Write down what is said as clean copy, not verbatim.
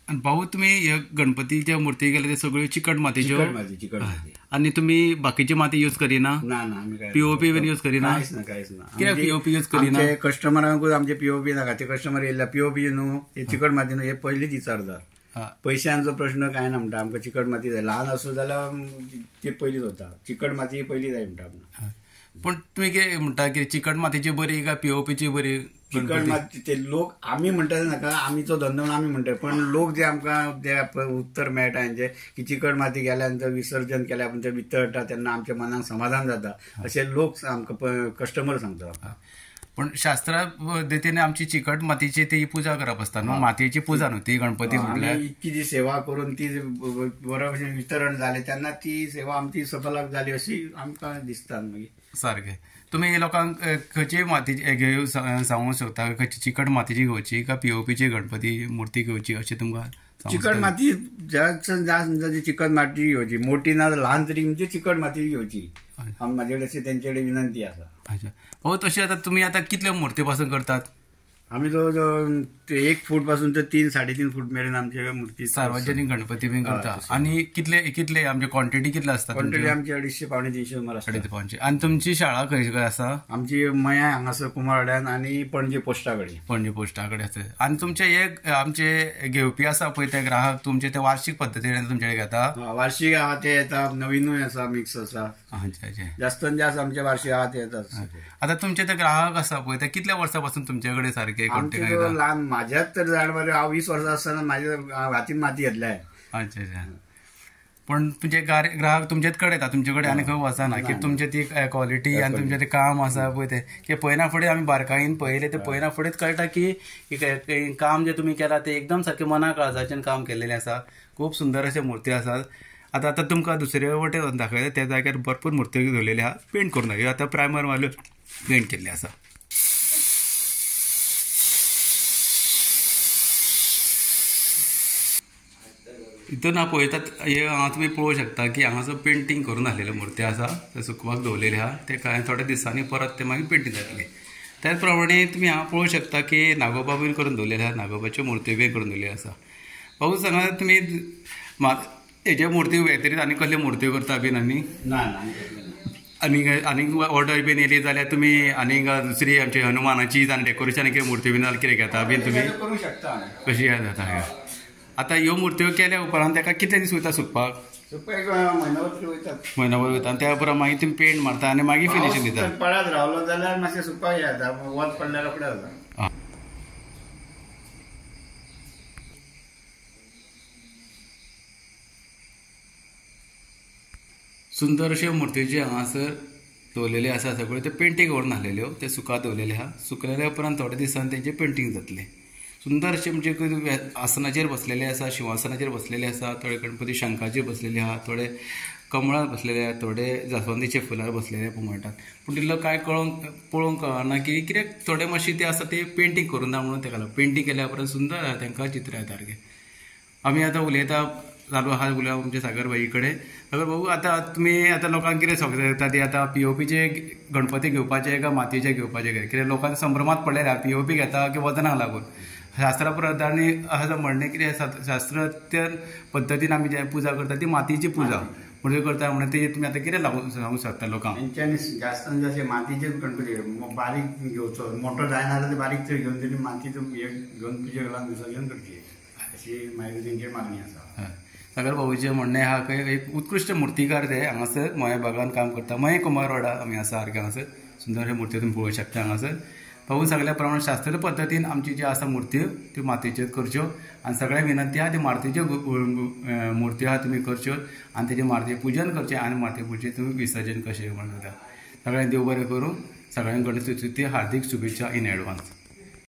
आणि भाऊ तुम्ही या गणपतीच्या मूर्ती केल्या ते सगळ्यो चिकट मातीच्यो चिकट माती आणि तुम्ही बाकीची माती यूज करीना ना आम्ही काय पीओपी बीन यूज करीना काहीच ना कित्याक पीओपी यूज करीना कस्टमरांकूच आमचे पीओपी नाका ते कस्टमर येयला पीओपी न्हू हे चिकट माती न्हू हे पयलींच विचारता पैशांचो प्रश्न काय ना म्हणटा आमकां चिकट माती जाय ल्हान आसूं जाल्यार ते पयलींच वता चिकट माती पयली जाय म्हणटा आमकां पण तुम्ही कितें म्हणटा की चिकट मातीची बरी काय पीओपीची बरी चिकट माती ते लोक आमी म्हणटा नाका आमीचो धंदो आमी म्हणटा पण लोक जे आमकां जे उत्तर मेळटा हेंचे की चिकट माती गेल्यानंतर विसर्जन केल्या ते वितळटा तेन्ना आमच्या मनाक समाधान जाता अशे लोक आमकां कस्टमर सांगता पण शास्त्रा पद्दतीने आमची चिकट मातीची ती पूजा करप आसता न्हू मातयेची पूजा न्हू ती गणपती म्हटल्यार इतकी जी सेवा करून ती बरे भशेन वितरण जालें तेन्ना ती सेवा आमची सफलाक जाली अशी आमकां दिसता मागीर सारकें तुम्ही लोकांक खंयची मातीची घेवं सांगूंक शकता खंयची चिकट मातीची घेवची काय पीओपीची गणपती मूर्ती घेवची अशें तुमकां चिकट माती जास्त चिकट माती घेवची मोठी ना ल्हान तरी म्हणजे चिकट माती घेवची म्हाजे कडेन अशी तेंचे कडेन विनंती आसा अच्छा हो तशी आता तुम्ही आता कितल्या मूर्ती पासून करतात आम्ही जवळ 1 फूट पासून तर 3-3.5 फूट मेरेन आमचे मूर्ती सार्वजनिक गणपती बीन करता आणि कितले आमचे क्वांटिटी कितले असतात क्वांटिटी आमची 250-300 सुमार आसता 250 आणि तुमची शाळा खंय आसा आमची मया हांगासर कुमारवाड्यान आणि पणजे पोस्टा कडेन आसा आणि तुमचे एक आमचे घेवपी आसा पळय ते ग्राहक तुमचे ते वार्षिक पद्दतीन तुमचे कडेन घेता वार्षिक आहा ते येता नवीनूय आसा मिक्स आसा जास्तान जास्त आमचे वार्षिक आहा ते येतात आता तुमचे ते ग्राहक आसा पळय ते कितल्या वर्सां पासून तुमचे कडेन सारखे लहान माझ्यात तर जाण बरें हांव 20 वर्सां आसतना माझ्या हातीन माती घेतल्या अच्छा पण तुमचे ग्राहक तुमचेच कडेन येता तुमचे कडेन आनी खंय वचना की तुमचे ती क्वॉलिटी आनी तुमचें तें काम आसा पळय तें की पयना फुडें आमी बारकायेन पळयलें ते पयना फुडेंच कळटा की काम जे तुमी केलां ते एकदम सारकें मना काळजाच्यान काम केल्लेलें आसा खूब सुंदर अशे मूर्ती आसात आतां तुमकां दुसरे वटेन दाखयता त्या जाग्यार भरपूर मूर्ती दवरलेल्यो आहा पेंट करून ह्यो आतां प्रायमर मारल्यो पेंट केल्ले आसा हितून हांव पळयतात हांगा तुमी पळोवंक शकता की हांगासर पेंटींग करून घातलेल्यो मूर्ती आसा ते सुकवाक दवरलेले आहा ते कांय थोड्या दिसांनी परत ते मागीर पेंटींग जातली त्याच प्रमाणे तुमी हांगा पळोवंक शकता की नागोबा बीन करून दवरलेले आहा नागोबाच्यो मूर्ती बीन करून दवरलेल्यो आसा भाऊ सांगा तुमी हेज्या मूर्ती व्यतिरीक्त आनी कसल्यो मूर्ती करता बीन आनी आनीक ऑर्डर बीन येयली जाल्यार तुमी आनीक दुसरी आमची हनुमानाची आनी डेकोरेशन कितें मूर्ती बीन जाल्यार कितें घेता बीन तुमी करूंक शकता कशी जाता आता ह्यो मूर्त्यो केल्या उपरांत ताका कितले दीस वयता सुकपाक म्हयनोभर वयता आनी त्या उपरांत मागीर तुमी पेंट मारता आनी मागीर फिनिशींग दिता पडत रावलो जाल्यार मातशें सुकपाक येता वत पडल्यार रोखडें जाता सुंदर अश्यो मूर्तीचे हांगासर दवरलेले आसा सगळ्यो ते पेंटींग करून घातलेल्यो ते सुकात दवरलेले आहा सुकलेल्या उपरांत थोड्या दिसांनी तेंचे पेंटींग जातलें सुंदर अशें म्हणजे आसनाचेर बसलेले आसा शिवासनाचेर बसलेले आसा थोडे गणपती शंखाचेर बसलेले आहा थोडे कमळार बसलेले आहा थोडे जास्वंदीच्या फुलार बसलेले म्हणटात पूण तितलो कांय पळोवंक कळना की कित्याक थोडे मातशी ते आसा ते पेंटींग करून ना म्हणून तेका पेंटींग केल्या उपरांत सुंदर तांकां चित्र येता सारकें आमी आतां उलयता चालू आहा उलया आमचे सागर भाई कडेन सागर भाऊ आतां तुमी आतां लोकांक कितें सांगता ती आतां पीओपीचे गणपती घेवपाचे काय मातयेचे घेवपाचे कित्याक लोकांचे संभ्रमात पडलेले आहा पीओपी घेता की वजनाक लागून शास्त्रा प्रधानी असं म्हणणें कितें शास्त्रोत्तर पद्दतीन आमी जे पुजा करता ती मातयेची पुजा म्हणजे करता म्हणून ते तुमी आतां कितें सांगूंक शकता लोकांक तेंच्यांनी जास्तान जास्त मातयेचे गणपती बारीक घेवचो मोठो जायना जाल्यार बारीक तर घेवन तेणी मातयेचो घेवन पुजे घालून विसर्जन करची अशी मागीर तेंची मागणी आसा सागर भाऊचें म्हणणें आहा खंय एक उत्कृश्ट मूर्तीकार ते हांगासर मया बागान काम करता मये कुमारवाडा आमी आसा सारके हांगासर सुंदर मूर्ती तुमी पळोवंक शकता हांगासर भाऊ सांगल्या प्रमाणे शास्त्रीय पद्दतीन आमची ज्यो आसा मूर्त्यो त्यो मातयेच्योच करच्यो आनी सगळ्यांक विनंती आहा ती मातयेच्यो मूर्ती आहा तुमी करच्यो आनी तेजें मातयेचें पुजन करचें आनी मातये पुजेचें तुमी विसर्जन कशें म्हणटा सगळ्यांक देव बरें करूं सगळ्यांक गणेश चतुर्थी हार्दिक शुभेच्छा इन एडवान्स